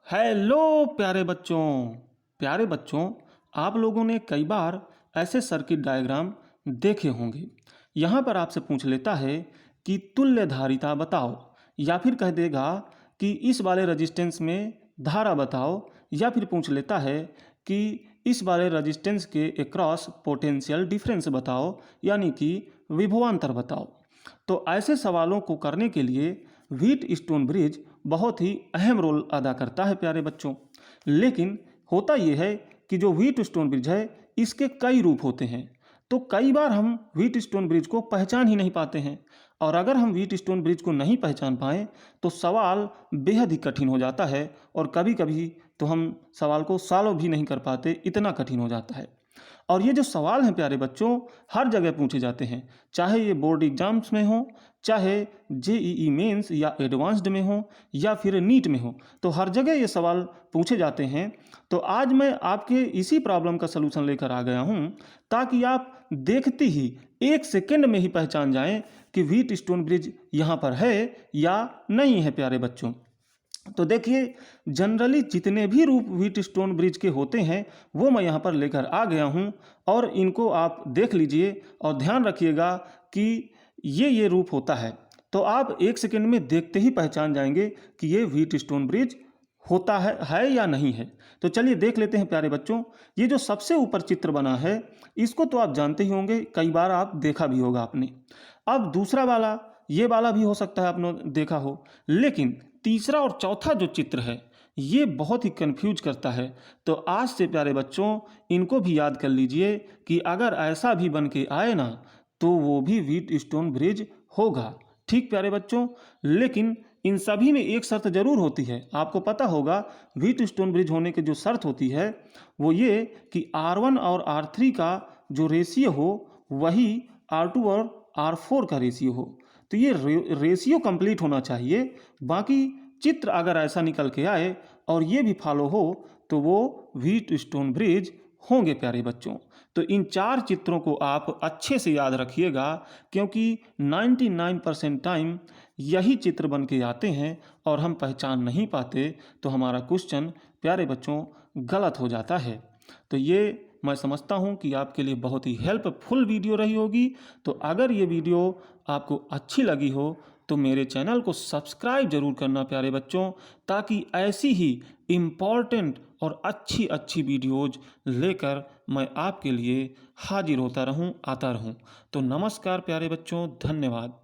Hello प्यारे बच्चों, आप लोगों ने कई बार ऐसे सर्किट डायग्राम देखे होंगे। यहाँ पर आपसे पूछ लेता है कि तुल्य धारिता बताओ, या फिर कह देगा कि इस वाले रेजिस्टेंस में धारा बताओ, या फिर पूछ लेता है कि इस वाले रेजिस्टेंस के अक्रॉस पोटेंशियल डिफरेंस बताओ, यानी कि विभवांतर बताओ। तो ऐसे सवालों को करने के लिए व्हीटस्टोन ब्रिज बहुत ही अहम रोल अदा करता है प्यारे बच्चों। लेकिन होता यह है कि जो व्हीटस्टोन ब्रिज है इसके कई रूप होते हैं, तो कई बार हम व्हीटस्टोन ब्रिज को पहचान ही नहीं पाते हैं। और अगर हम व्हीटस्टोन ब्रिज को नहीं पहचान पाएँ तो सवाल बेहद ही कठिन हो जाता है, और कभी कभी तो हम सवाल को सॉल्व भी नहीं कर पाते, इतना कठिन हो जाता है। और ये जो सवाल हैं प्यारे बच्चों, हर जगह पूछे जाते हैं, चाहे ये बोर्ड एग्जाम्स में हो, चाहे जेईई मेंस या एडवांस्ड में हो, या फिर नीट में हो, तो हर जगह ये सवाल पूछे जाते हैं। तो आज मैं आपके इसी प्रॉब्लम का सलूशन लेकर आ गया हूँ, ताकि आप देखते ही 1 सेकंड में ही पहचान जाएं कि व्हीटस्टोन ब्रिज यहाँ पर है या नहीं है प्यारे बच्चों। तो देखिए, जनरली जितने भी रूप व्हीटस्टोन ब्रिज के होते हैं वो मैं यहाँ पर लेकर आ गया हूँ, और इनको आप देख लीजिए और ध्यान रखिएगा कि ये रूप होता है। तो आप 1 सेकंड में देखते ही पहचान जाएंगे कि ये व्हीटस्टोन ब्रिज होता है या नहीं है। तो चलिए देख लेते हैं प्यारे बच्चों। ये जो सबसे ऊपर चित्र बना है इसको तो आप जानते ही होंगे, कई बार आप देखा भी होगा आपने। अब दूसरा वाला, ये वाला भी हो सकता है आपने देखा हो, लेकिन तीसरा और चौथा जो चित्र है ये बहुत ही कंफ्यूज करता है। तो आज से प्यारे बच्चों इनको भी याद कर लीजिए कि अगर ऐसा भी बन के आए ना तो वो भी व्हीटस्टोन ब्रिज होगा। ठीक प्यारे बच्चों, लेकिन इन सभी में एक शर्त जरूर होती है। आपको पता होगा व्हीटस्टोन ब्रिज होने की जो शर्त होती है वो ये कि R1 और R3 का जो रेशियो हो वही R2 और R4 का रेशियो हो। तो ये रेशियो कंप्लीट होना चाहिए। बाकी चित्र अगर ऐसा निकल के आए और ये भी फॉलो हो तो वो व्हीटस्टोन ब्रिज होंगे प्यारे बच्चों। तो इन 4 चित्रों को आप अच्छे से याद रखिएगा, क्योंकि 99% टाइम यही चित्र बन के आते हैं और हम पहचान नहीं पाते, तो हमारा क्वेश्चन प्यारे बच्चों गलत हो जाता है। तो ये मैं समझता हूँ कि आपके लिए बहुत ही हेल्पफुल वीडियो रही होगी। तो अगर ये वीडियो आपको अच्छी लगी हो तो मेरे चैनल को सब्सक्राइब जरूर करना प्यारे बच्चों, ताकि ऐसी ही इम्पॉर्टेंट और अच्छी अच्छी वीडियोज़ लेकर मैं आपके लिए हाजिर होता रहूं, आता रहूं। तो नमस्कार प्यारे बच्चों, धन्यवाद।